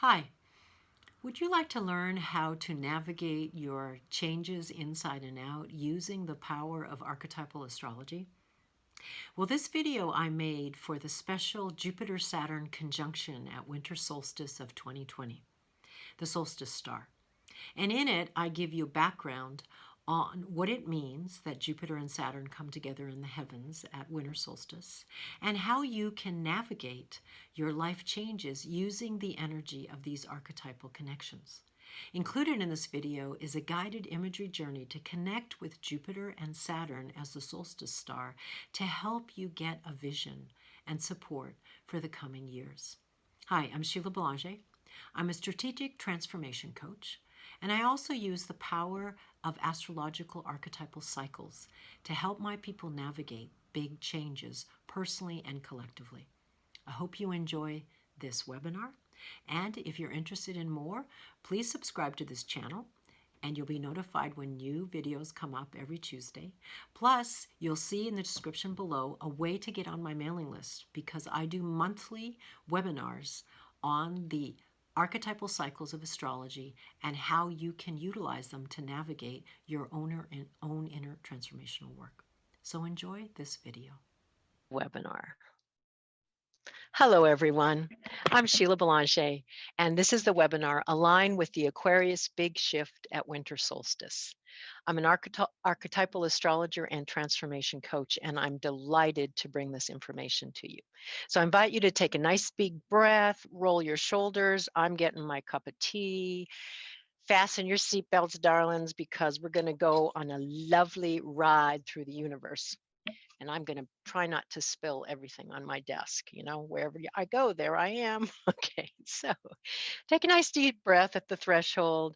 Hi, would you like to learn how to navigate your changes inside and out using the power of archetypal astrology? Well, this video I made for the special Jupiter-Saturn conjunction at Winter Solstice of 2020, the solstice star. And in it, I give you background on what it means that Jupiter and Saturn come together in the heavens at winter solstice and how you can navigate your life changes using the energy of these archetypal connections. Included in this video is a guided imagery journey to connect with Jupiter and Saturn as the solstice star to help you get a vision and support for the coming years. Hi, I'm Sheila Belanger. I'm a strategic transformation coach, and I also use the power of astrological archetypal cycles to help my people navigate big changes personally and collectively. I hope you enjoy this webinar. And if you're interested in more, please subscribe to this channel and you'll be notified when new videos come up every Tuesday. Plus, you'll see in the description below a way to get on my mailing list because I do monthly webinars on the archetypal cycles of astrology and how you can utilize them to navigate your own inner transformational work. So enjoy this video. Webinar. Hello, everyone. I'm Sheila Belanger, and this is the webinar Align with the Aquarius Big Shift at Winter Solstice. I'm an archetypal astrologer and transformation coach, and I'm delighted to bring this information to you. So I invite you to take a nice big breath, roll your shoulders. I'm getting my cup of tea. Fasten your seatbelts, darlings, because we're going to go on a lovely ride through the universe. And I'm going to try not to spill everything on my desk. Wherever I go, there I am. Okay, so take a nice deep breath at the threshold.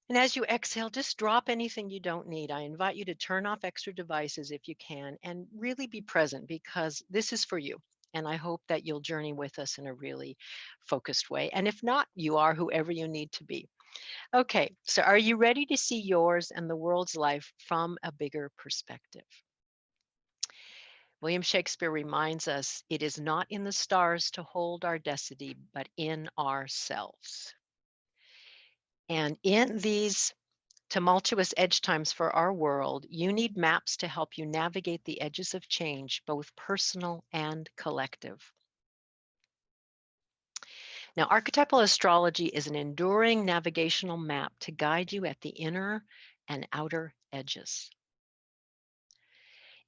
And as you exhale, just drop anything you don't need. I invite you to turn off extra devices if you can and really be present because this is for you. And I hope that you'll journey with us in a really focused way. And if not, you are whoever you need to be. Okay, so are you ready to see yours and the world's life from a bigger perspective? William Shakespeare reminds us it is not in the stars to hold our destiny, but in ourselves. And in these tumultuous edge times for our world, you need maps to help you navigate the edges of change, both personal and collective. Now, archetypal astrology is an enduring navigational map to guide you at the inner and outer edges.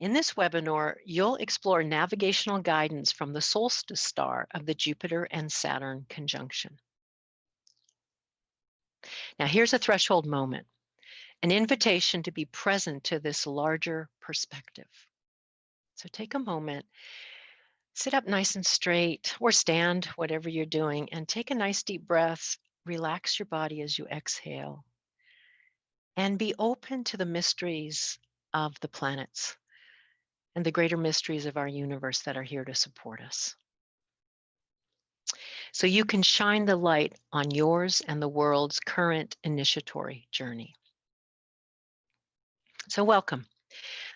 In this webinar, you'll explore navigational guidance from the solstice star of the Jupiter and Saturn conjunction. Now, here's a threshold moment, an invitation to be present to this larger perspective. So take a moment, sit up nice and straight, or stand, whatever you're doing, and take a nice deep breath. Relax your body as you exhale, and be open to the mysteries of the planets and the greater mysteries of our universe that are here to support us. So you can shine the light on yours and the world's current initiatory journey. So welcome.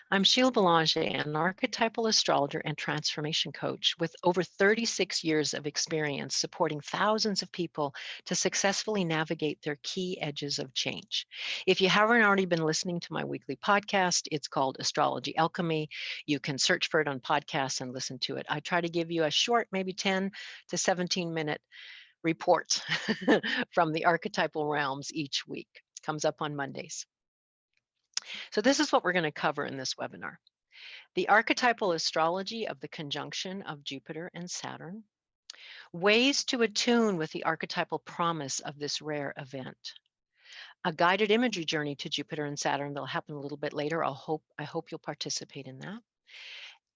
I'm Sheila Belanger, an archetypal astrologer and transformation coach with over 36 years of experience supporting thousands of people to successfully navigate their key edges of change. If you haven't already been listening to my weekly podcast, it's called Astrology Alchemy. You can search for it on podcasts and listen to it. I try to give you a short, maybe 10 to 17-minute report from the archetypal realms each week. Comes up on Mondays. So this is what we're going to cover in this webinar. The archetypal astrology of the conjunction of Jupiter and Saturn, ways to attune with the archetypal promise of this rare event, a guided imagery journey to Jupiter and Saturn that'll happen a little bit later. I hope you'll participate in that.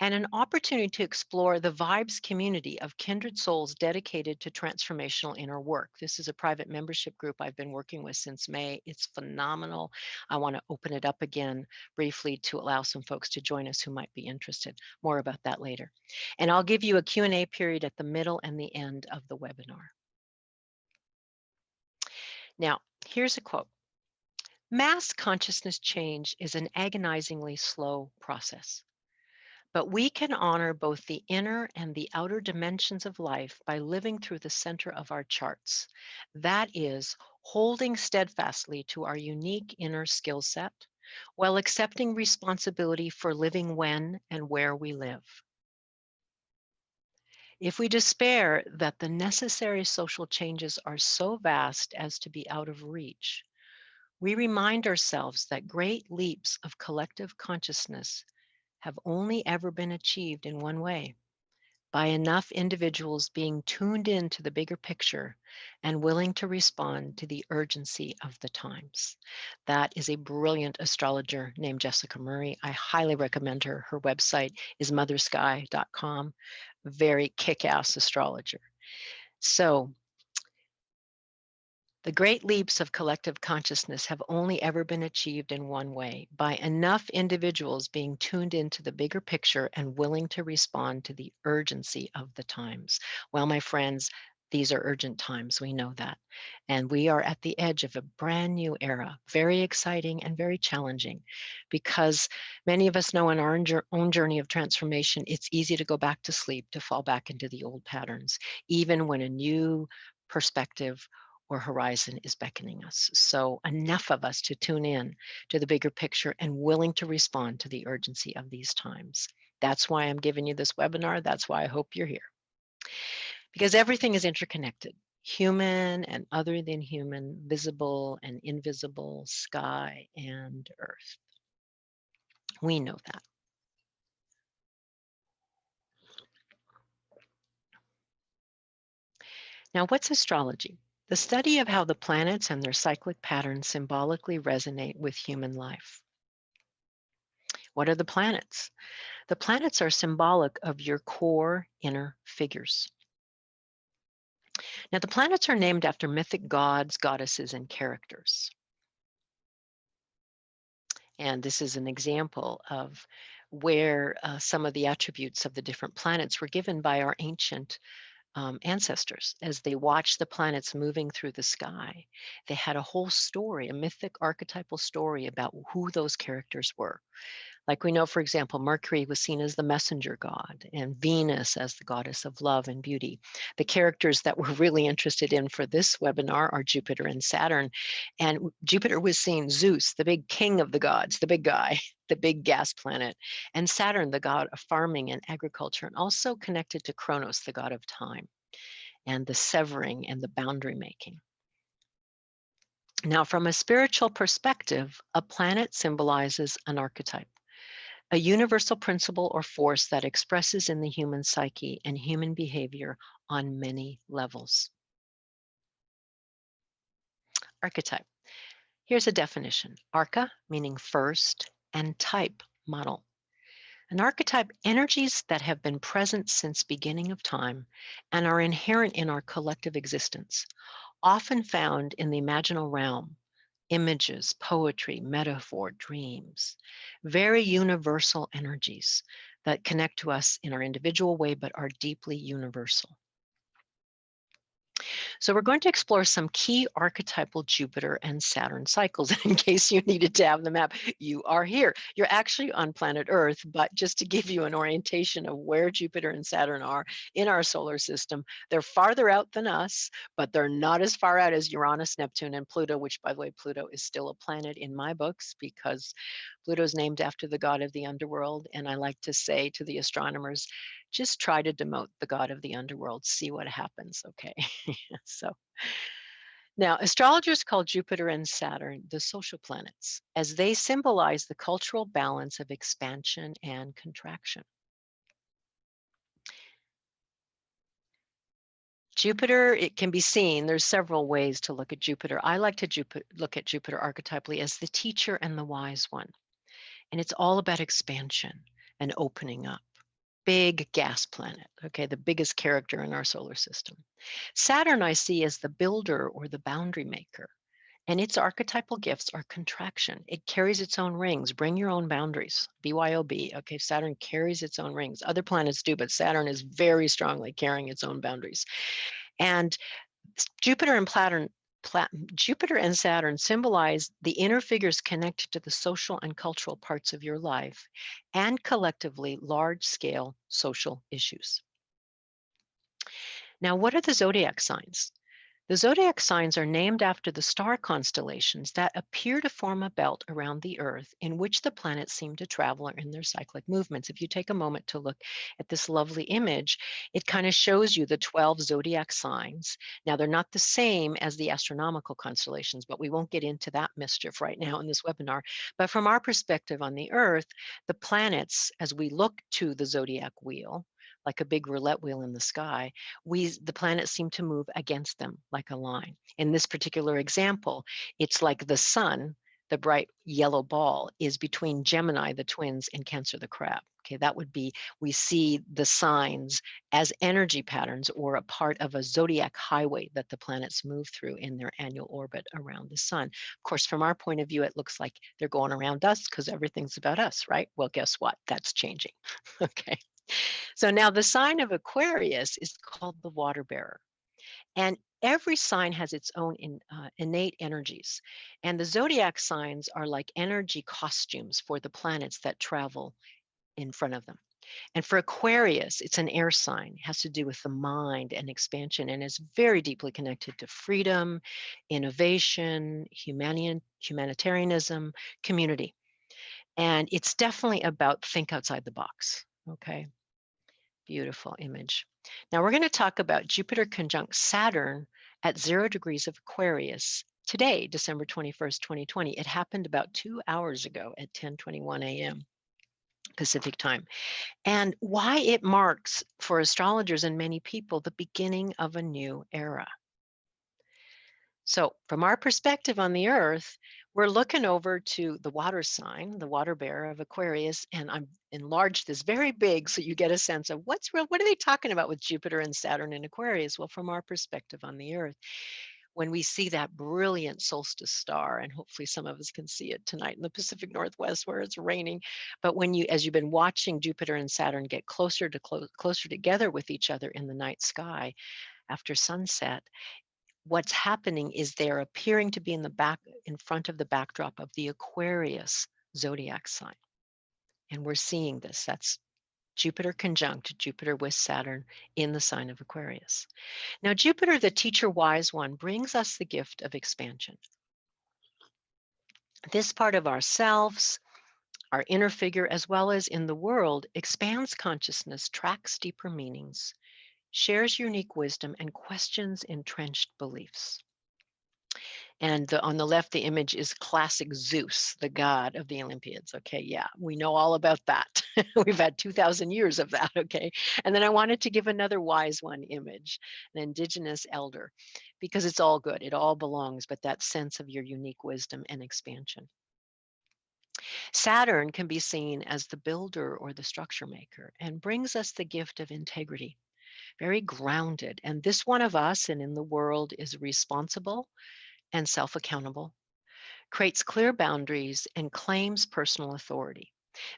And an opportunity to explore the Vibes community of kindred souls dedicated to transformational inner work. This is a private membership group I've been working with since May. It's phenomenal. I want to open it up again briefly to allow some folks to join us who might be interested. More about that later. And I'll give you a Q&A period at the middle and the end of the webinar. Now, here's a quote. Mass consciousness change is an agonizingly slow process. But we can honor both the inner and the outer dimensions of life by living through the center of our charts. That is, holding steadfastly to our unique inner skill set while accepting responsibility for living when and where we live. If we despair that the necessary social changes are so vast as to be out of reach, we remind ourselves that great leaps of collective consciousness have only ever been achieved in one way, by enough individuals being tuned in to the bigger picture and willing to respond to the urgency of the times. That is a brilliant astrologer named Jessica Murray. I highly recommend her. Her website is mothersky.com. Very kick-ass astrologer. So the great leaps of collective consciousness have only ever been achieved in one way, by enough individuals being tuned into the bigger picture and willing to respond to the urgency of the times. Well, my friends, these are urgent times. We know that. And we are at the edge of a brand new era, very exciting and very challenging, because many of us know in our own journey of transformation, it's easy to go back to sleep, to fall back into the old patterns, even when a new perspective or horizon is beckoning us. So enough of us to tune in to the bigger picture and willing to respond to the urgency of these times. That's why I'm giving you this webinar. That's why I hope you're here. Because everything is interconnected. Human and other than human, visible and invisible, sky and earth. We know that. Now, what's astrology? The study of how the planets and their cyclic patterns symbolically resonate with human life. What are the planets? The planets are symbolic of your core inner figures. Now, the planets are named after mythic gods, goddesses, and characters. And this is an example of where some of the attributes of the different planets were given by our ancient ancestors as they watched the planets moving through the sky. They had a whole story, a mythic archetypal story about who those characters were. Like we know, for example, Mercury was seen as the messenger god and Venus as the goddess of love and beauty. The characters that we're really interested in for this webinar are Jupiter and Saturn. And Jupiter was seen Zeus, the big king of the gods, the big guy, the big gas planet, and Saturn, the god of farming and agriculture, and also connected to Kronos, the god of time, and the severing and the boundary making. Now, from a spiritual perspective, a planet symbolizes an archetype, a universal principle or force that expresses in the human psyche and human behavior on many levels. Archetype. Here's a definition. Arca, meaning first, and type, model. An archetype, energies that have been present since beginning of time and are inherent in our collective existence, often found in the imaginal realm, images, poetry, metaphor, dreams, very universal energies that connect to us in our individual way, but are deeply universal. So we're going to explore some key archetypal Jupiter and Saturn cycles. In case you needed to have the map, you are here. You're actually on planet Earth, but just to give you an orientation of where Jupiter and Saturn are in our solar system, they're farther out than us, but they're not as far out as Uranus, Neptune, and Pluto, which, by the way, Pluto is still a planet in my books because Pluto's named after the god of the underworld. And I like to say to the astronomers, just try to demote the god of the underworld, see what happens, okay? So now astrologers call Jupiter and Saturn the social planets, as they symbolize the cultural balance of expansion and contraction. Jupiter, it can be seen, there's several ways to look at Jupiter. I like to look at Jupiter archetypally as the teacher and the wise one. And it's all about expansion and opening up. Big gas planet, okay, the biggest character in our solar system. Saturn I see as the builder or the boundary maker, and its archetypal gifts are contraction. It carries its own rings. Bring your own boundaries, BYOB. Okay, Saturn carries its own rings. Other planets do, but Saturn is very strongly carrying its own boundaries. And Jupiter and Jupiter and Saturn symbolize the inner figures connected to the social and cultural parts of your life and collectively large scale social issues. Now, what are the zodiac signs? The zodiac signs are named after the star constellations that appear to form a belt around the Earth in which the planets seem to travel in their cyclic movements. If you take a moment to look at this lovely image, it kind of shows you the 12 zodiac signs. Now, they're not the same as the astronomical constellations, but we won't get into that mischief right now in this webinar. But from our perspective on the Earth, the planets, as we look to the zodiac wheel, like a big roulette wheel in the sky, the planets seem to move against them like a line. In this particular example, it's like the sun, the bright yellow ball, is between Gemini, the twins, and Cancer, the crab. Okay, that would be, we see the signs as energy patterns or a part of a zodiac highway that the planets move through in their annual orbit around the sun. Of course, from our point of view, it looks like they're going around us because everything's about us, right? Well, guess what? That's changing. Okay. So now the sign of Aquarius is called the water bearer. And every sign has its own innate energies. And the zodiac signs are like energy costumes for the planets that travel in front of them. And for Aquarius, it's an air sign. It has to do with the mind and expansion and is very deeply connected to freedom, innovation, humanitarianism, community. And it's definitely about think outside the box. Okay. Beautiful image. Now we're going to talk about Jupiter conjunct Saturn at 0 degrees of Aquarius today, December 21st, 2020. It happened about 2 hours ago at 10:21 a.m. Pacific time. And why it marks for astrologers and many people the beginning of a new era. So, from our perspective on the Earth, we're looking over to the water sign, the water bearer of Aquarius, and I'm enlarged this very big so you get a sense of what's real. What are they talking about with Jupiter and Saturn in Aquarius? Well, from our perspective on the Earth, when we see that brilliant solstice star, and hopefully some of us can see it tonight in the Pacific Northwest where it's raining, but when you, as you've been watching Jupiter and Saturn get closer together with each other in the night sky after sunset, what's happening is they're appearing to be in front of the backdrop of the Aquarius zodiac sign. And we're seeing this. That's Jupiter conjunct Jupiter with Saturn in the sign of Aquarius. Now, Jupiter, the teacher wise one, brings us the gift of expansion. This part of ourselves, our inner figure, as well as in the world, expands consciousness, tracks deeper meanings, shares unique wisdom, and questions entrenched beliefs. And on the left, the image is classic Zeus, the god of the Olympiads. Okay, yeah, we know all about that. We've had 2,000 years of that, okay? And then I wanted to give another wise one image, an indigenous elder, because it's all good, it all belongs, but that sense of your unique wisdom and expansion. Saturn can be seen as the builder or the structure maker and brings us the gift of integrity, very grounded. And this one of us and in the world is responsible and self-accountable, creates clear boundaries, and claims personal authority.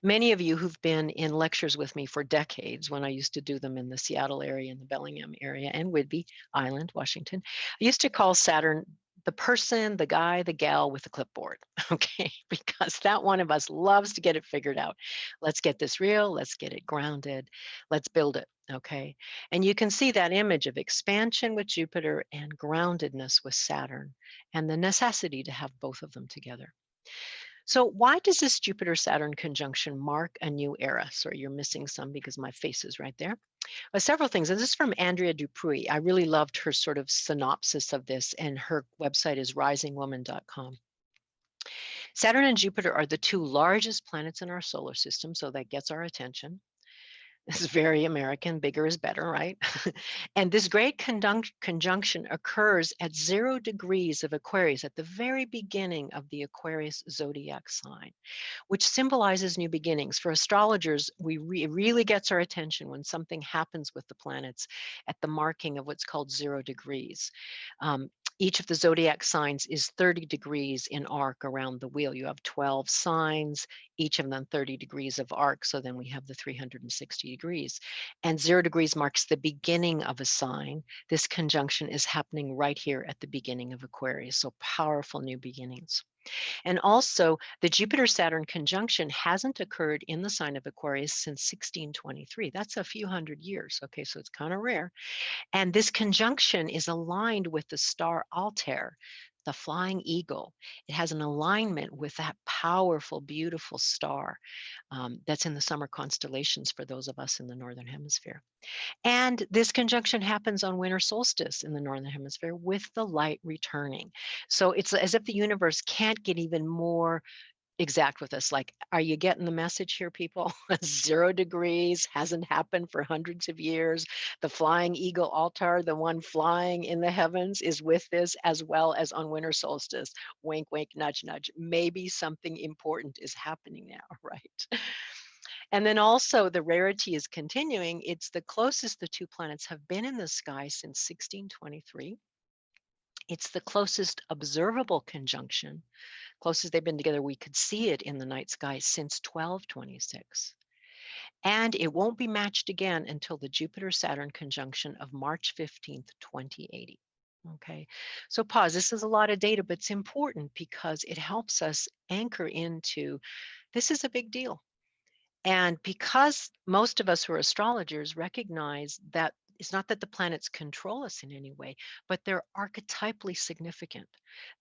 Many of you who've been in lectures with me for decades, when I used to do them in the Seattle area and the Bellingham area and Whidbey Island, Washington, I used to call Saturn the person, the guy, the gal with the clipboard, okay? Because that one of us loves to get it figured out. Let's get this real, let's get it grounded, let's build it, okay? And you can see that image of expansion with Jupiter and groundedness with Saturn, and the necessity to have both of them together. So why does this Jupiter-Saturn conjunction mark a new era? Sorry, you're missing some because my face is right there. Several things, and this is from Andrea Dupuy. I really loved her sort of synopsis of this, and her website is risingwoman.com. Saturn and Jupiter are the two largest planets in our solar system, so that gets our attention. This is very American, bigger is better, right? And this great conjunction occurs at 0 degrees of Aquarius at the very beginning of the Aquarius zodiac sign, which symbolizes new beginnings. For astrologers, it really gets our attention when something happens with the planets at the marking of what's called 0 degrees. each of the zodiac signs is 30 degrees in arc around the wheel. You have 12 signs, each of them 30 degrees of arc. So then we have the 360 degrees. And 0 degrees marks the beginning of a sign. This conjunction is happening right here at the beginning of Aquarius. So powerful new beginnings. And also, the Jupiter-Saturn conjunction hasn't occurred in the sign of Aquarius since 1623. That's a few hundred years. Okay, so it's kind of rare. And this conjunction is aligned with the star Altair, the flying eagle. It has an alignment with that powerful, beautiful star that's in the summer constellations for those of us in the Northern Hemisphere. And this conjunction happens on winter solstice in the Northern Hemisphere with the light returning. So it's as if the universe can't get even more exact with us. Like, are you getting the message here, people? 0 degrees hasn't happened for hundreds of years. The flying eagle altar, the one flying in the heavens, is with this, as well as on winter solstice. Wink, wink, nudge, nudge. Maybe something important is happening now, right? And then also the rarity is continuing. It's the closest the two planets have been in the sky since 1623. It's the closest observable conjunction. Closest they've been together, we could see it in the night sky since 1226. And it won't be matched again until the Jupiter-Saturn conjunction of March 15th, 2080. Okay, so pause. This is a lot of data, but it's important because it helps us anchor into this is a big deal. And because most of us who are astrologers recognize that it's not that the planets control us in any way, but they're archetypally significant.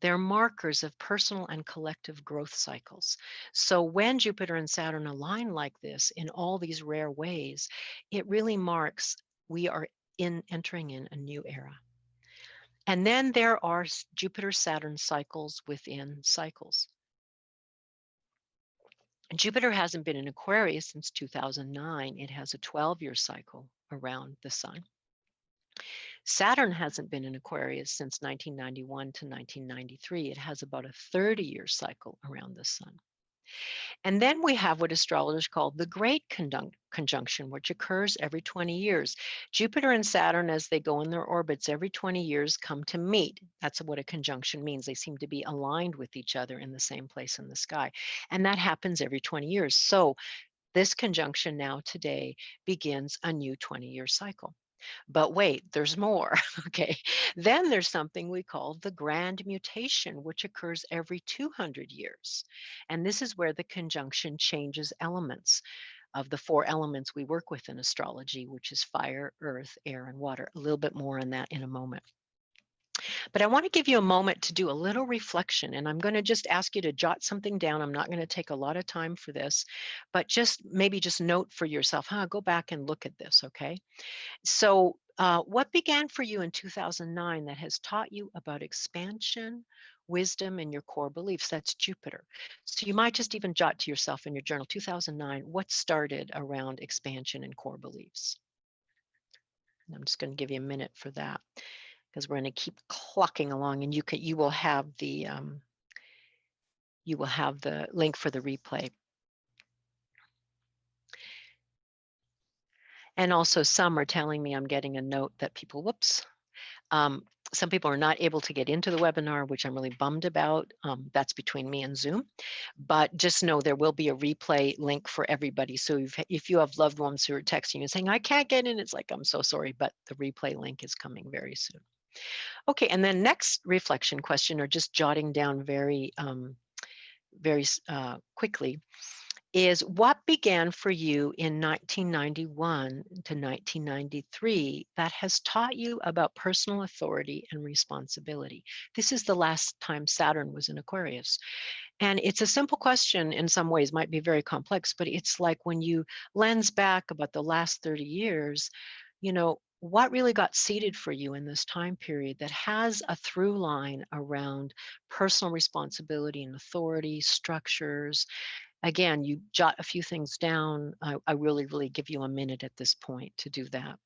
They're markers of personal and collective growth cycles. So when Jupiter and Saturn align like this in all these rare ways, it really marks we are entering in a new era. And then there are Jupiter-Saturn cycles within cycles. Jupiter hasn't been in Aquarius since 2009. It has a 12-year cycle around the sun. Saturn hasn't been in Aquarius since 1991 to 1993. It has about a 30-year cycle around the sun. And then we have what astrologers call the Great Conjunction, which occurs every 20 years. Jupiter and Saturn, as they go in their orbits every 20 years, come to meet. That's what a conjunction means. They seem to be aligned with each other in the same place in the sky. And that happens every 20 years. So this conjunction now today begins a new 20-year cycle. But wait, there's more. Okay. Then there's something we call the grand mutation, which occurs every 200 years. And this is where the conjunction changes elements of the 4 elements we work with in astrology, which is fire, earth, air, and water. A little bit more on that in a moment. But I want to give you a moment to do a little reflection, and I'm going to just ask you to jot something down. I'm not going to take a lot of time for this, but just maybe just note for yourself, go back and look at this, okay? So what began for you in 2009 that has taught you about expansion, wisdom, and your core beliefs? That's Jupiter. So you might just even jot to yourself in your journal, 2009, what started around expansion and core beliefs? And I'm just going to give you a minute for that because we're going to keep clocking along, and you will have the link for the replay. And also some are telling me I'm getting a note that people, whoops, some people are not able to get into the webinar, which I'm really bummed about. That's between me and Zoom. But just know there will be a replay link for everybody. So if you have loved ones who are texting you saying, I can't get in, it's like, I'm so sorry, but the replay link is coming very soon. Okay, and then next reflection question, or just jotting down very quickly, is what began for you in 1991 to 1993 that has taught you about personal authority and responsibility? This is the last time Saturn was in Aquarius. And it's a simple question in some ways, might be very complex, but it's like when you lens back about the last 30 years, what really got seeded for you in this time period that has a through line around personal responsibility and authority, structures. Again, you jot a few things down. I really, really give you a minute at this point to do that.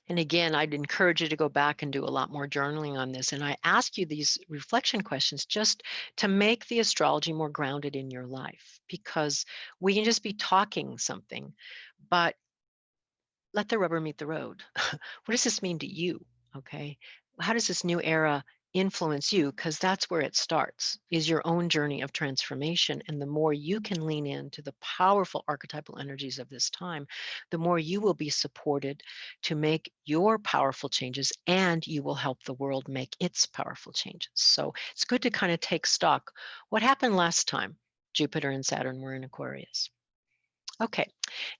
And again, I'd encourage you to go back and do a lot more journaling on this. And I ask you these reflection questions just to make the astrology more grounded in your life, because we can just be talking something, but let the rubber meet the road. What does this mean to you? Okay. How does this new era influence you? Because that's where it starts, is your own journey of transformation. And the more you can lean into the powerful archetypal energies of this time, the more you will be supported to make your powerful changes, and you will help the world make its powerful changes. So it's good to kind of take stock. What happened last time Jupiter and Saturn were in Aquarius? Okay.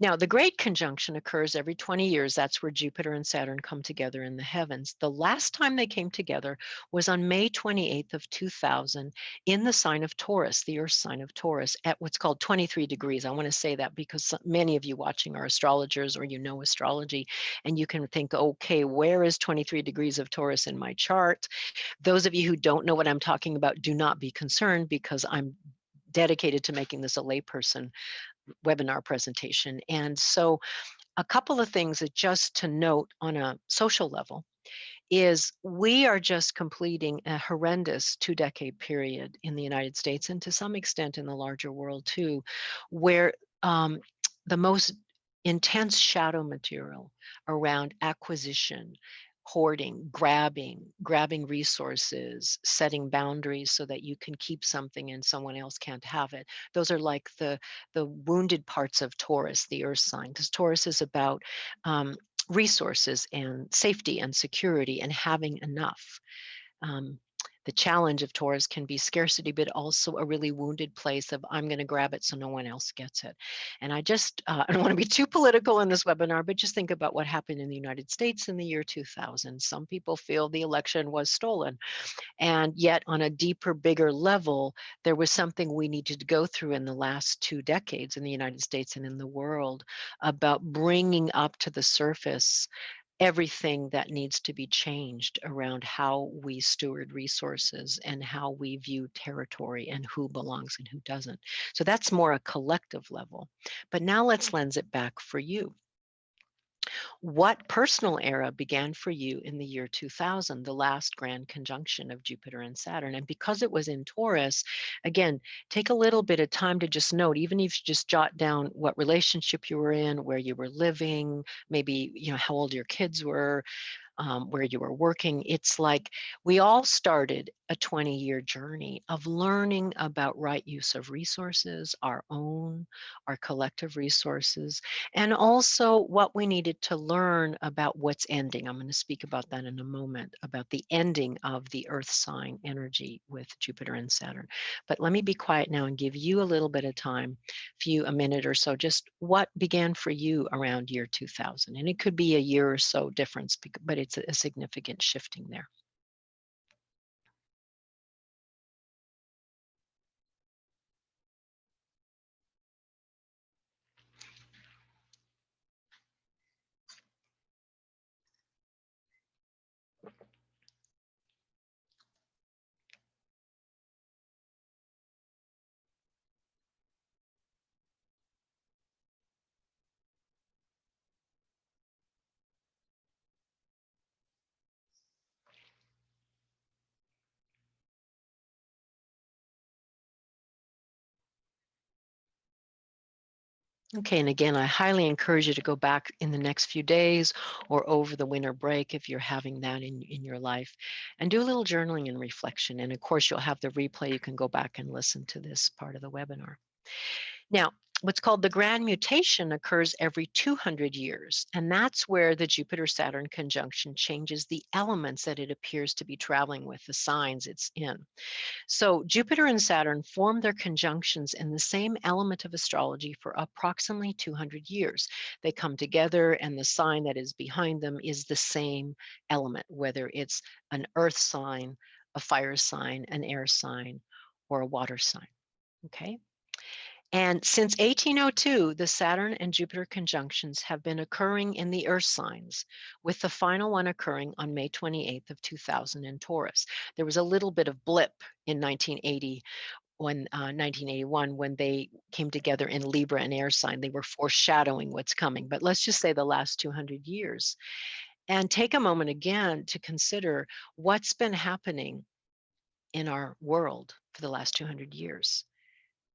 Now, the Great Conjunction occurs every 20 years. That's where Jupiter and Saturn come together in the heavens. The last time they came together was on May 28th of 2000 in the sign of Taurus, the Earth sign of Taurus, at what's called 23 degrees. I want to say that because many of you watching are astrologers, or you know astrology, and you can think, okay, where is 23 degrees of Taurus in my chart? Those of you who don't know what I'm talking about, do not be concerned, because I'm dedicated to making this a layperson webinar presentation. And so a couple of things that just to note on a social level is we are just completing a horrendous 2-decade period in the United States, and to some extent in the larger world too, where the most intense shadow material around acquisition, hoarding, grabbing resources, setting boundaries so that you can keep something and someone else can't have it. Those are like the wounded parts of Taurus, the Earth sign, because Taurus is about resources and safety and security and having enough. Um, the challenge of Taurus can be scarcity, but also a really wounded place of I'm going to grab it so no one else gets it. And I don't want to be too political in this webinar, but just think about what happened in the United States in the year 2000. Some people feel the election was stolen. And yet, on a deeper, bigger level, there was something we needed to go through in the last 2 decades in the United States and in the world about bringing up to the surface everything that needs to be changed around how we steward resources and how we view territory and who belongs and who doesn't. So that's more a collective level. But now let's lens it back for you. What personal era began for you in the year 2000, the last grand conjunction of Jupiter and Saturn? And because it was in Taurus, again, take a little bit of time to just note, even if you just jot down what relationship you were in, where you were living, maybe, how old your kids were, where you were working. It's like we all started a 20-year journey of learning about right use of resources, our own, our collective resources, and also what we needed to learn about what's ending. I'm going to speak about that in a moment, about the ending of the Earth sign energy with Jupiter and Saturn. But let me be quiet now and give you a little bit of time, a minute or so, just what began for you around year 2000. And it could be a year or so difference, but it's a significant shifting there. Okay, and again, I highly encourage you to go back in the next few days or over the winter break if you're having that in your life, and do a little journaling and reflection. And of course, you'll have the replay. You can go back and listen to this part of the webinar. Now, what's called the grand mutation occurs every 200 years, and that's where the Jupiter-Saturn conjunction changes the elements that it appears to be traveling with, the signs it's in. So Jupiter and Saturn form their conjunctions in the same element of astrology for approximately 200 years. They come together, and the sign that is behind them is the same element, whether it's an earth sign, a fire sign, an air sign, or a water sign. Okay. And since 1802, the Saturn and Jupiter conjunctions have been occurring in the Earth signs, with the final one occurring on May 28th of 2000 in Taurus. There was a little bit of blip in 1981 when they came together in Libra and Air sign. They were foreshadowing what's coming. But let's just say the last 200 years. and take a moment again to consider what's been happening in our world for the last 200 years.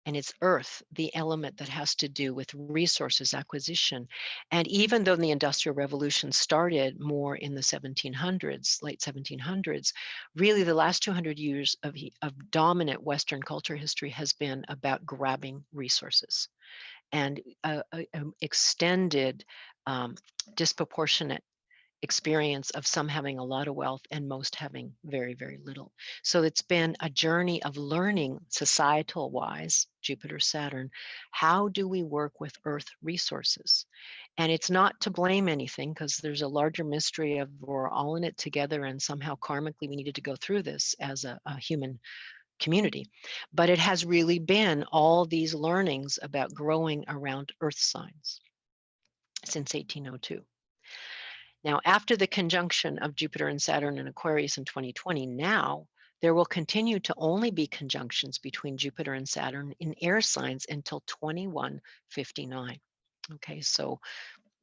And it's earth, the element that has to do with resources acquisition. And even though the Industrial Revolution started more in the 1700s, late 1700s, really the last 200 years of dominant Western culture history has been about grabbing resources and extended, um, disproportionate experience of some having a lot of wealth and most having very, very little. So it's been a journey of learning societal wise, Jupiter, Saturn, how do we work with Earth resources? And it's not to blame anything because there's a larger mystery of we're all in it together and somehow karmically we needed to go through this as a human community. But it has really been all these learnings about growing around Earth signs since 1802. Now, after the conjunction of Jupiter and Saturn in Aquarius in 2020, now there will continue to only be conjunctions between Jupiter and Saturn in air signs until 2159. Okay, so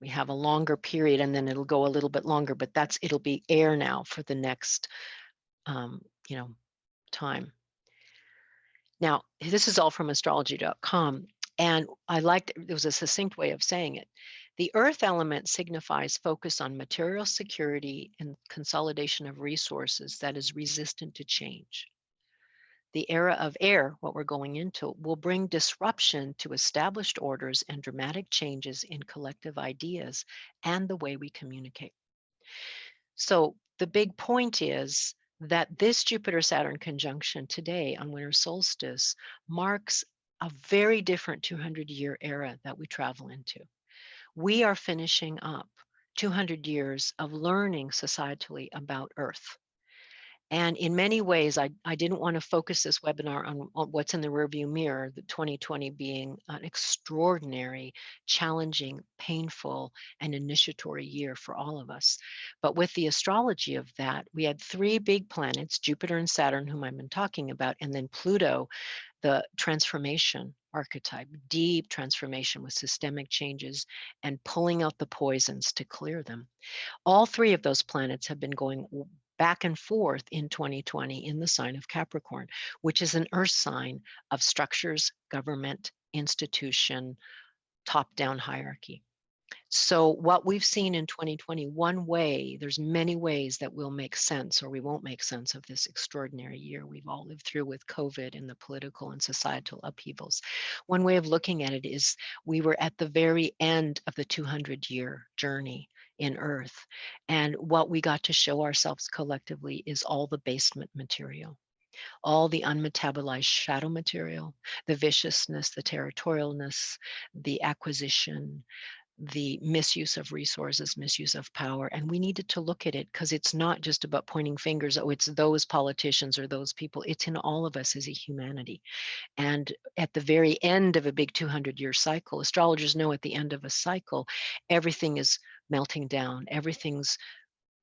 we have a longer period and then it'll go a little bit longer, but it'll be air now for the next um, you know, time. Now, this is all from astrology.com. And I liked it was a succinct way of saying it. The earth element signifies focus on material security and consolidation of resources that is resistant to change. The era of air, what we're going into, will bring disruption to established orders and dramatic changes in collective ideas and the way we communicate. So the big point is that this Jupiter-Saturn conjunction today on winter solstice marks a very different 200-year era that we travel into. We are finishing up 200 years of learning societally about Earth. And in many ways, I didn't want to focus this webinar on what's in the rearview mirror, the 2020 being an extraordinary, challenging, painful, and initiatory year for all of us. But with the astrology of that, we had three big planets, Jupiter and Saturn, whom I've been talking about, and then Pluto, the transformation archetype, deep transformation with systemic changes and pulling out the poisons to clear them. All three of those planets have been going back and forth in 2020 in the sign of Capricorn, which is an earth sign of structures, government, institution, top-down hierarchy. So what we've seen in 2020, one way, there's many ways that we'll make sense or we won't make sense of this extraordinary year we've all lived through with COVID and the political and societal upheavals. One way of looking at it is we were at the very end of the 200-year journey in Earth. And what we got to show ourselves collectively is all the basement material, all the unmetabolized shadow material, the viciousness, the territorialness, the acquisition, the misuse of resources, misuse of power. And we needed to look at it because it's not just about pointing fingers, oh, it's those politicians or those people. It's in all of us as a humanity. And at the very end of a big 200-year cycle, astrologers know at the end of a cycle, everything is melting down, everything's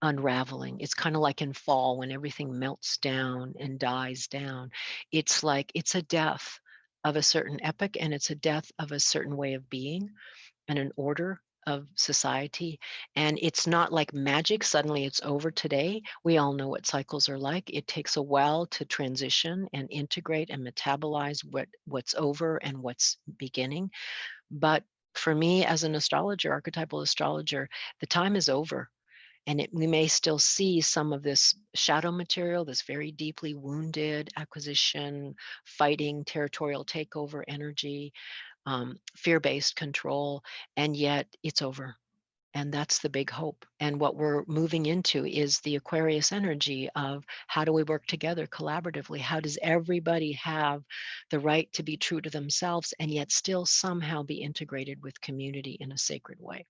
unraveling. It's kind of like in fall when everything melts down and dies down. It's like it's a death of a certain epoch and it's a death of a certain way of being and an order of society. And it's not like magic, suddenly it's over today. We all know what cycles are like. It takes a while to transition and integrate and metabolize what's over and what's beginning. But for me as an astrologer, archetypal astrologer, the time is over. And we may still see some of this shadow material, this very deeply wounded acquisition, fighting, territorial takeover energy, fear-based control, and yet it's over. And that's the big hope. And what we're moving into is the Aquarius energy of how do we work together collaboratively? How does everybody have the right to be true to themselves and yet still somehow be integrated with community in a sacred way?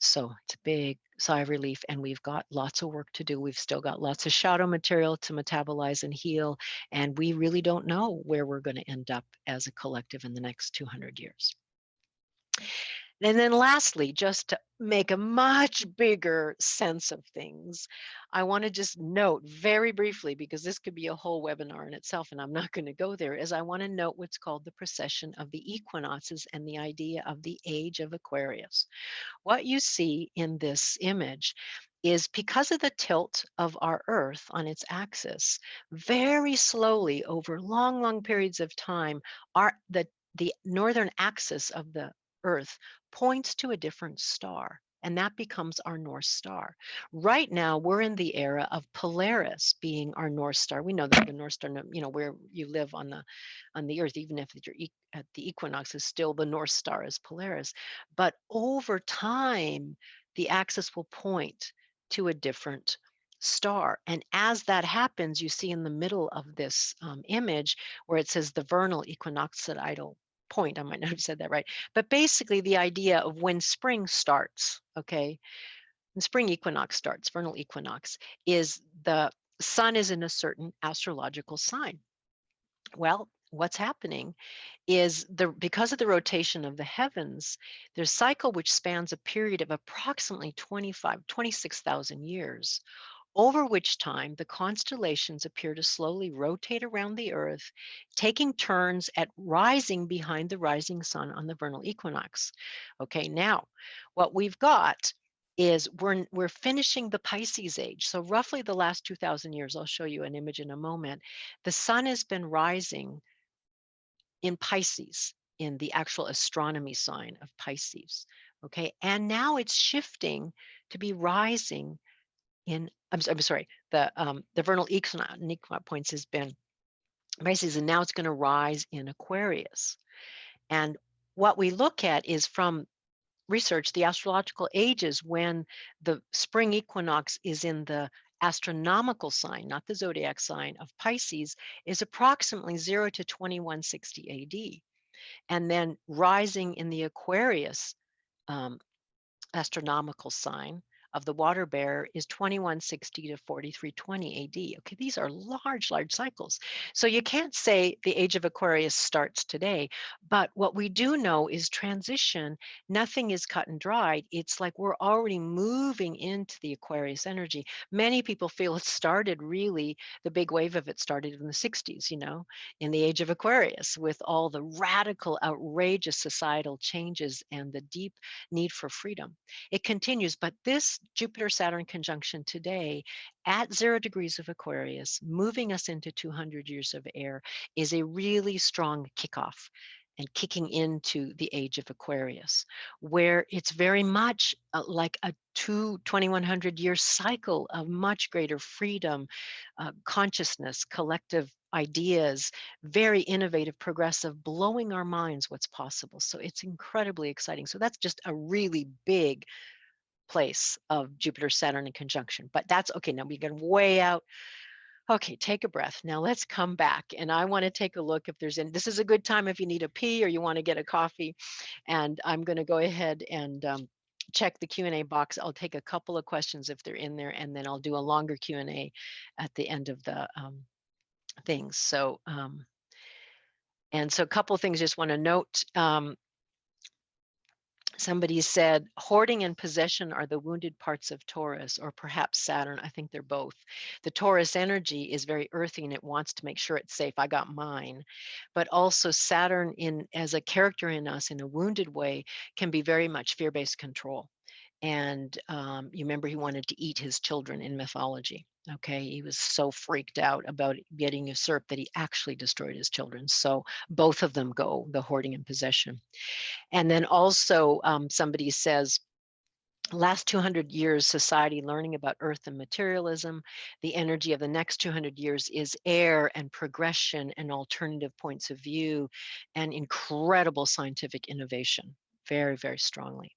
So it's a big sigh of relief, and we've got lots of work to do. We've still got lots of shadow material to metabolize and heal, and we really don't know where we're going to end up as a collective in the next 200 years. And then lastly, just to make a much bigger sense of things, I want to just note very briefly, because this could be a whole webinar in itself, and I'm not going to go there, is I want to note what's called the precession of the equinoxes and the idea of the age of Aquarius. What you see in this image is because of the tilt of our Earth on its axis, very slowly over long, long periods of time, the northern axis of the Earth points to a different star. And that becomes our North Star. Right now, we're in the era of Polaris being our North Star. We know that the North Star, where you live on the Earth, even if you're at the equinox, is still the North Star is Polaris. But over time, the axis will point to a different star. And as that happens, you see in the middle of this image where it says the vernal equinoctial point. I might not have said that right. But basically, the idea of when spring starts, okay, when spring equinox starts, vernal equinox, is the sun is in a certain astrological sign. Well, what's happening is because of the rotation of the heavens, there's a cycle which spans a period of approximately 26,000 years, over which time the constellations appear to slowly rotate around the Earth, taking turns at rising behind the rising sun on the vernal equinox. Okay, now what we've got is we're finishing the Pisces age. So roughly the last 2,000 years, I'll show you an image in a moment. The sun has been rising in Pisces, in the actual astronomy sign of Pisces. Okay, and now it's shifting to be rising in, I'm sorry, the vernal equinox points has been Pisces, and now it's going to rise in Aquarius. And what we look at is from research, the astrological ages when the spring equinox is in the astronomical sign, not the zodiac sign of Pisces, is approximately 0 to 2160 AD. And then rising in the Aquarius um, astronomical sign of the water bearer is 2160 to 4320 AD. Okay, these are large, large cycles. So you can't say the age of Aquarius starts today, but what we do know is transition, nothing is cut and dried. It's like we're already moving into the Aquarius energy. Many people feel it started really, the big wave of it started in the 60s, in the age of Aquarius with all the radical, outrageous societal changes and the deep need for freedom. It continues, but this Jupiter-Saturn conjunction today at 0 degrees of Aquarius, moving us into 200 years of air, is a really strong kickoff and kicking into the age of Aquarius, where it's very much like a 2,100-year cycle of much greater freedom, consciousness, collective ideas, very innovative, progressive, blowing our minds what's possible. So it's incredibly exciting. So that's just a really big place of Jupiter, Saturn in conjunction. But that's okay. Now we get way out. Okay, take a breath. Now let's come back. And I want to take a look if there's any. This is a good time if you need a pee or you want to get a coffee. And I'm going to go ahead and check the Q&A box. I'll take a couple of questions if they're in there, and then I'll do a longer Q&A at the end of the things. So, a couple of things just want to note. Somebody said hoarding and possession are the wounded parts of Taurus, or perhaps Saturn. I think they're both. The Taurus energy is very earthy and it wants to make sure it's safe. I got mine. But also Saturn as a character in us in a wounded way can be very much fear-based control. And you remember he wanted to eat his children in mythology. Okay, he was so freaked out about getting usurped that he actually destroyed his children. So both of them go, the hoarding and possession. And then also somebody says, last 200 years, society learning about earth and materialism. The energy of the next 200 years is air and progression and alternative points of view and incredible scientific innovation, very, very strongly.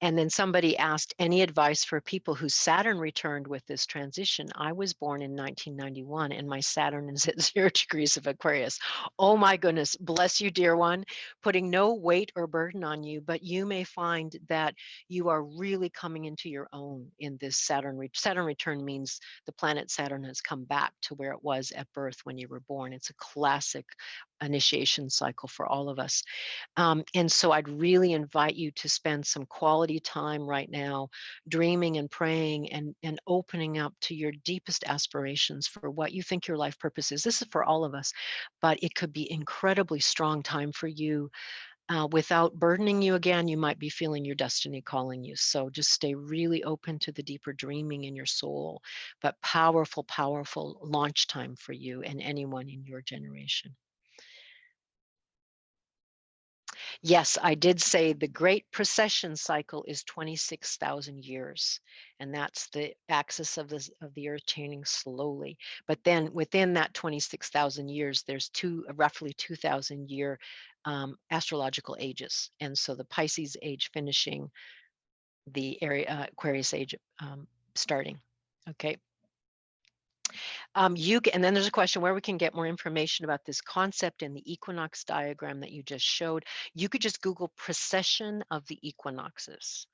And then somebody asked, any advice for people whose Saturn returned with this transition? I was born in 1991 and my Saturn is at 0 degrees of Aquarius. Oh my goodness, bless you, dear one, putting no weight or burden on you, but you may find that you are really coming into your own in this Saturn. Saturn return means the planet Saturn has come back to where it was at birth when you were born. It's a classic initiation cycle for all of us. And so I'd really invite you to spend some quality time right now dreaming and praying and opening up to your deepest aspirations for what you think your life purpose is. This is for all of us, but it could be incredibly strong time for you without burdening you again. You might be feeling your destiny calling you. So just stay really open to the deeper dreaming in your soul, but powerful, powerful launch time for you and anyone in your generation. Yes, I did say the great precession cycle is 26,000 years, and that's the axis of the earth changing slowly. But then within that 26,000 years, there's roughly 2,000 year astrological ages, and so the Pisces age finishing, the area Aquarius age starting. Okay. And then there's a question where we can get more information about this concept in the equinox diagram that you just showed. You could just Google precession of the equinoxes.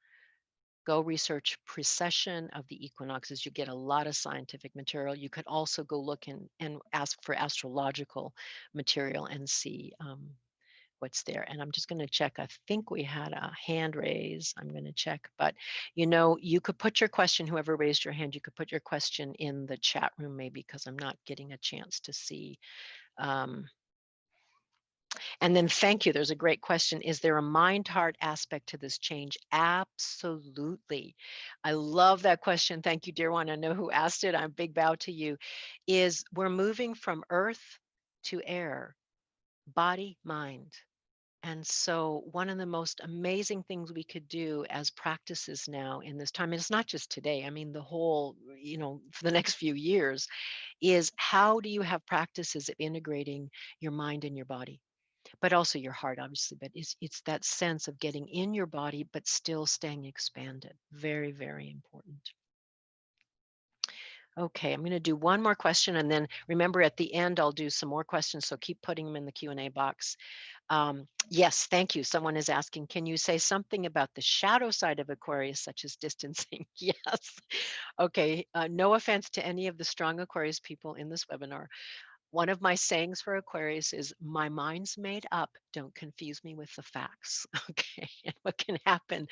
Go research precession of the equinoxes. You get a lot of scientific material. You could also go look and ask for astrological material and see what's there. And I'm just going to check. I think we had a hand raise. I'm going to check. But, you could put your question, whoever raised your hand, you could put your question in the chat room maybe, because I'm not getting a chance to see. And then thank you. There's a great question. Is there a mind-heart aspect to this change? Absolutely. I love that question. Thank you, dear one. I know who asked it. I'm big bow to you. We're moving from earth to air, body, mind. And so one of the most amazing things we could do as practices now in this time, and it's not just today, I mean, the whole, for the next few years, is how do you have practices of integrating your mind and your body, but also your heart, obviously, but it's that sense of getting in your body, but still staying expanded. Very, very important. Okay, I'm going to do one more question, and then remember at the end, I'll do some more questions. So keep putting them in the Q&A box. Yes, thank you. Someone is asking, can you say something about the shadow side of Aquarius, such as distancing? Yes. Okay. No offense to any of the strong Aquarius people in this webinar. One of my sayings for Aquarius is, my mind's made up. Don't confuse me with the facts. Okay. And what can happen?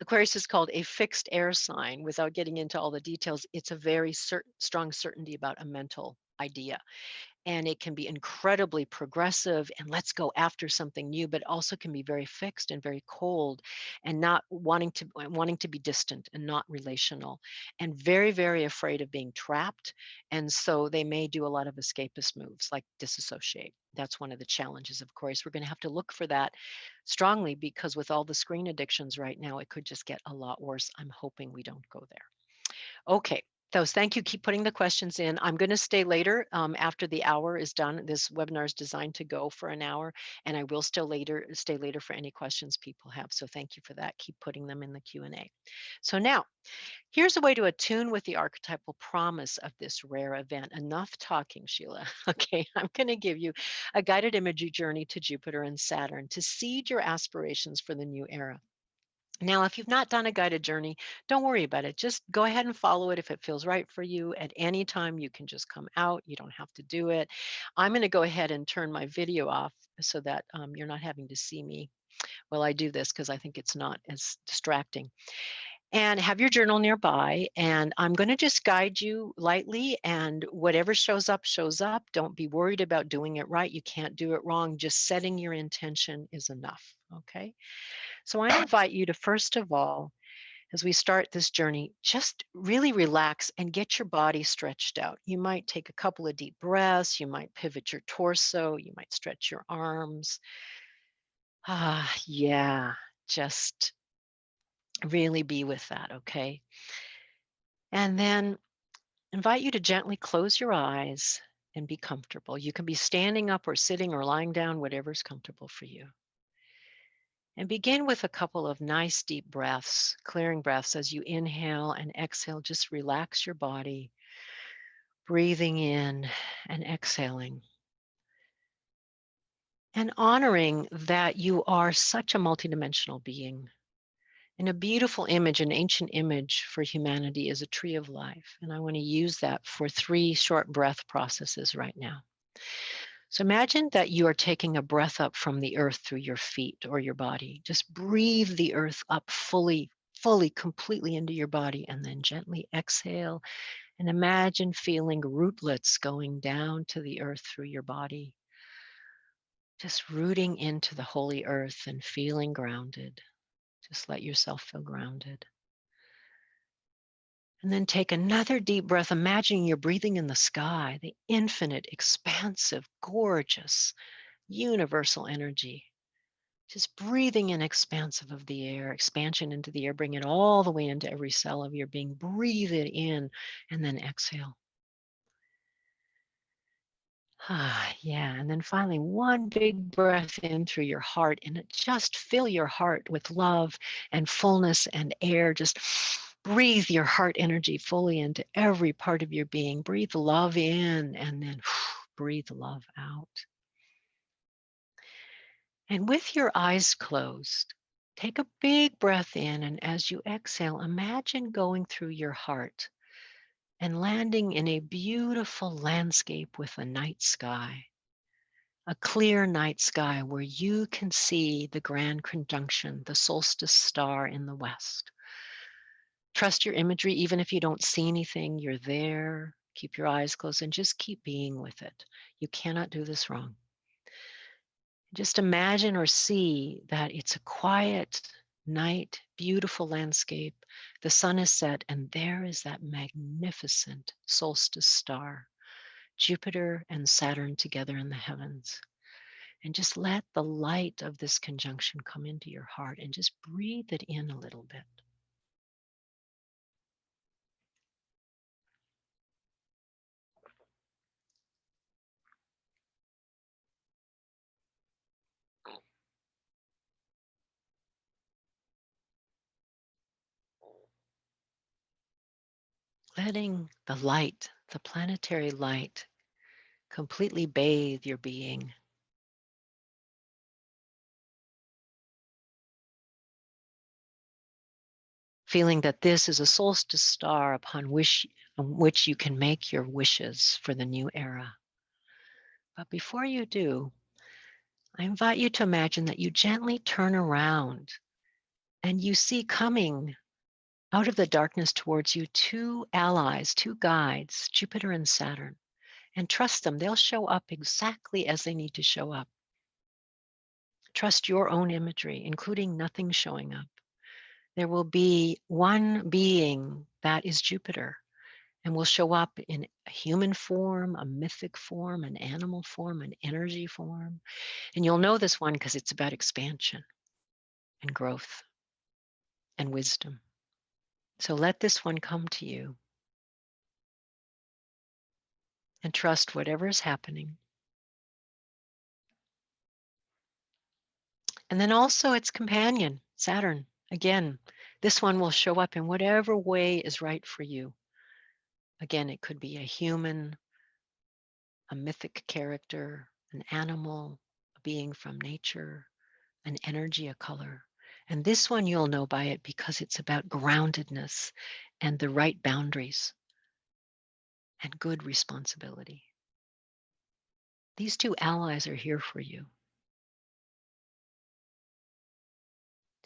Aquarius is called a fixed air sign. Without getting into all the details, it's a very strong certainty about a mental idea, and it can be incredibly progressive and let's go after something new, but also can be very fixed and very cold and not wanting to be distant and not relational, and very, very afraid of being trapped. And so they may do a lot of escapist moves like disassociate. That's one of the challenges. Of course, we're going to have to look for that strongly, because with all the screen addictions right now, it could just get a lot worse. I'm hoping we don't go there. Okay. Those, thank you. Keep putting the questions in. I'm going to stay later after the hour is done. This webinar is designed to go for an hour, and I will stay later for any questions people have. So thank you for that. Keep putting them in the Q&A. So now, here's a way to attune with the archetypal promise of this rare event. Enough talking, Sheila. Okay, I'm going to give you a guided imagery journey to Jupiter and Saturn to seed your aspirations for the new era. Now, if you've not done a guided journey, don't worry about it. Just go ahead and follow it if it feels right for you. At any time, you can just come out. You don't have to do it. I'm going to go ahead and turn my video off so that you're not having to see me while I do this, because I think it's not as distracting. And have your journal nearby. And I'm going to just guide you lightly. And whatever shows up, shows up. Don't be worried about doing it right. You can't do it wrong. Just setting your intention is enough. Okay. So I invite you to, first of all, as we start this journey, just really relax and get your body stretched out. You might take a couple of deep breaths. You might pivot your torso. You might stretch your arms. Yeah, just really be with that, okay? And then invite you to gently close your eyes and be comfortable. You can be standing up or sitting or lying down, whatever's comfortable for you. And begin with a couple of nice deep breaths, clearing breaths as you inhale and exhale. Just relax your body, breathing in and exhaling. And honoring that you are such a multidimensional being. And a beautiful image, an ancient image for humanity is a tree of life. And I want to use that for 3 short breath processes right now. So imagine that you are taking a breath up from the earth through your feet or your body. Just breathe the earth up fully, completely into your body, and then gently exhale. And imagine feeling rootlets going down to the earth through your body. Just rooting into the holy earth and feeling grounded. Just let yourself feel grounded. And then take another deep breath, imagining you're breathing in the sky, the infinite, expansive, gorgeous, universal energy. Just breathing in expansive of the air, expansion into the air, bring it all the way into every cell of your being. Breathe it in and then exhale. Yeah. And then finally, one big breath in through your heart and just fill your heart with love and fullness and air. Just breathe your heart energy fully into every part of your being. Breathe love in and then breathe love out. And with your eyes closed, take a big breath in. And as you exhale, imagine going through your heart and landing in a beautiful landscape with a night sky. A clear night sky where you can see the grand conjunction, the solstice star in the west. Trust your imagery, even if you don't see anything, you're there. Keep your eyes closed and just keep being with it. You cannot do this wrong. Just imagine or see that it's a quiet night, beautiful landscape. The sun is set, and there is that magnificent solstice star, Jupiter and Saturn together in the heavens. And just let the light of this conjunction come into your heart and just breathe it in a little bit. Letting the light, the planetary light, completely bathe your being. Feeling that this is a solstice star on which you can make your wishes for the new era. But before you do, I invite you to imagine that you gently turn around and you see coming out of the darkness towards you two allies, two guides, Jupiter and Saturn, and trust them. They'll show up exactly as they need to show up. Trust your own imagery, including nothing showing up. There will be one being that is Jupiter and will show up in a human form, a mythic form, an animal form, an energy form. And you'll know this one because it's about expansion and growth and wisdom. So let this one come to you and trust whatever is happening. And then also its companion, Saturn. Again, this one will show up in whatever way is right for you. Again, it could be a human, a mythic character, an animal, a being from nature, an energy, a color. And this one you'll know by it because it's about groundedness and the right boundaries and good responsibility. These two allies are here for you.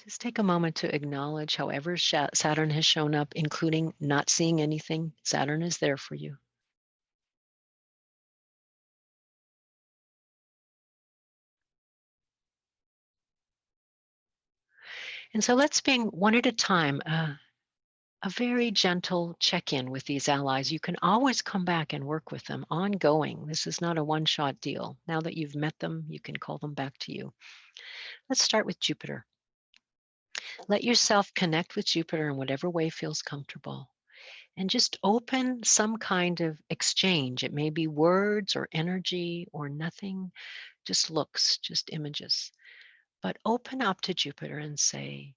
Just take a moment to acknowledge however Saturn has shown up, including not seeing anything. Saturn is there for you. And so let's being one at a time, a very gentle check-in with these allies. You can always come back and work with them ongoing. This is not a one-shot deal. Now that you've met them, you can call them back to you. Let's start with Jupiter. Let yourself connect with Jupiter in whatever way feels comfortable. And just open some kind of exchange. It may be words or energy or nothing, just looks, just images. But open up to Jupiter and say,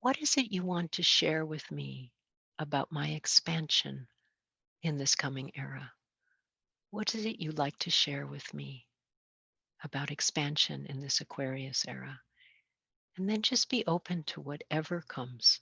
what is it you want to share with me about my expansion in this coming era? What is it you'd like to share with me about expansion in this Aquarius era? And then just be open to whatever comes.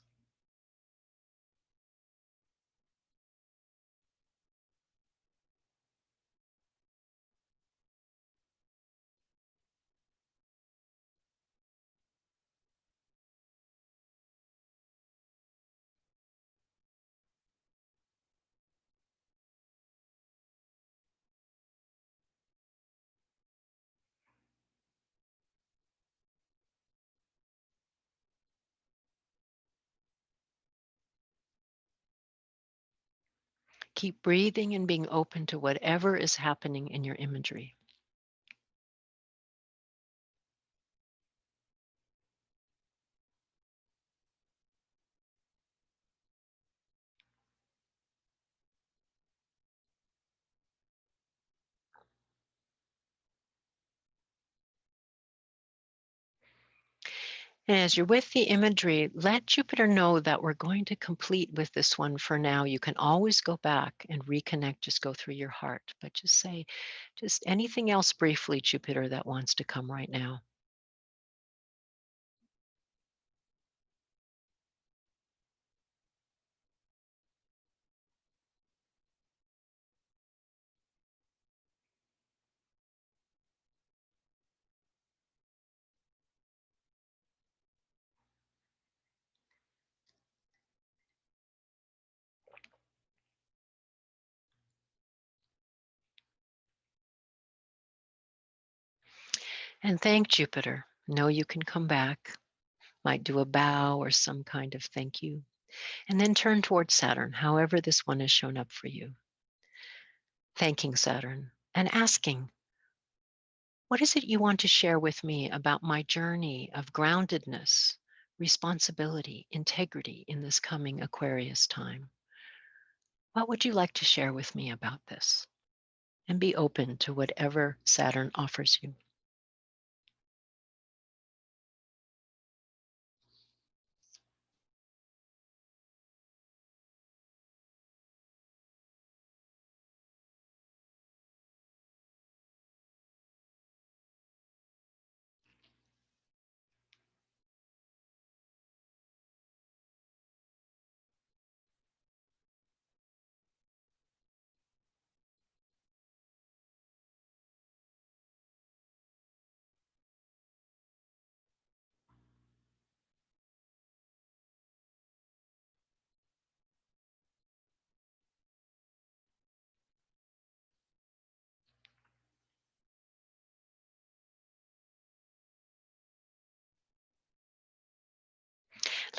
Keep breathing and being open to whatever is happening in your imagery. And as you're with the imagery, let Jupiter know that we're going to complete with this one for now. You can always go back and reconnect, just go through your heart, but just say, just anything else briefly, Jupiter, that wants to come right now. And thank Jupiter. Know you can come back, might do a bow or some kind of thank you, and then turn towards Saturn, however this one has shown up for you. Thanking Saturn and asking, what is it you want to share with me about my journey of groundedness, responsibility, integrity in this coming Aquarius time? What would you like to share with me about this? And be open to whatever Saturn offers you.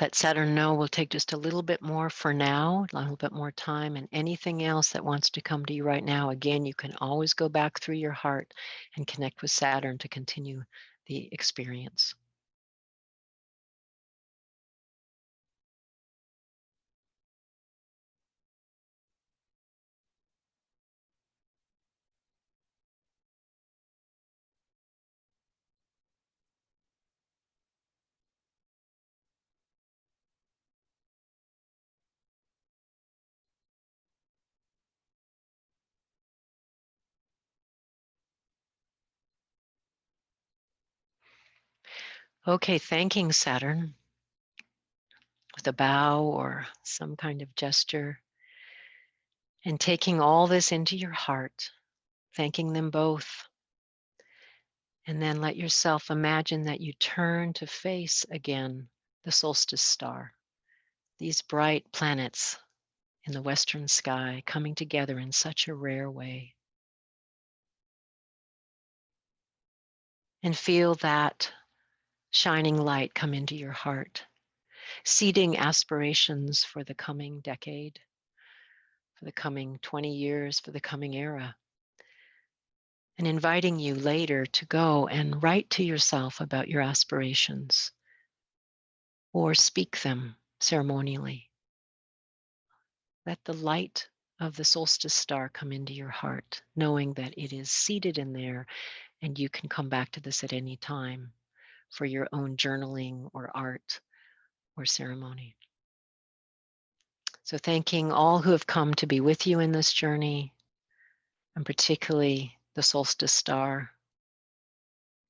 Let Saturn know we'll take just a little bit more for now, a little bit more time, and anything else that wants to come to you right now. Again, you can always go back through your heart and connect with Saturn to continue the experience. Okay, thanking Saturn with a bow or some kind of gesture, and taking all this into your heart, thanking them both. And then let yourself imagine that you turn to face again the solstice star, these bright planets in the western sky coming together in such a rare way. And feel that shining light come into your heart, seeding aspirations for the coming decade, for the coming 20 years, for the coming era, and inviting you later to go and write to yourself about your aspirations or speak them ceremonially. Let the light of the solstice star come into your heart, knowing that it is seated in there and you can come back to this at any time for your own journaling or art or ceremony. So, thanking all who have come to be with you in this journey, and particularly the solstice star.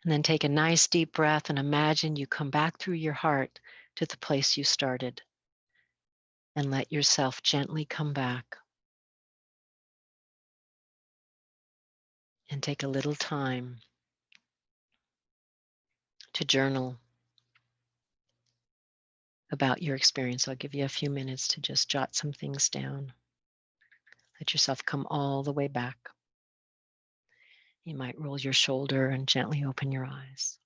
And then take a nice deep breath and imagine you come back through your heart to the place you started. And let yourself gently come back. And take a little time to journal about your experience. I'll give you a few minutes to just jot some things down. Let yourself come all the way back. You might roll your shoulder and gently open your eyes.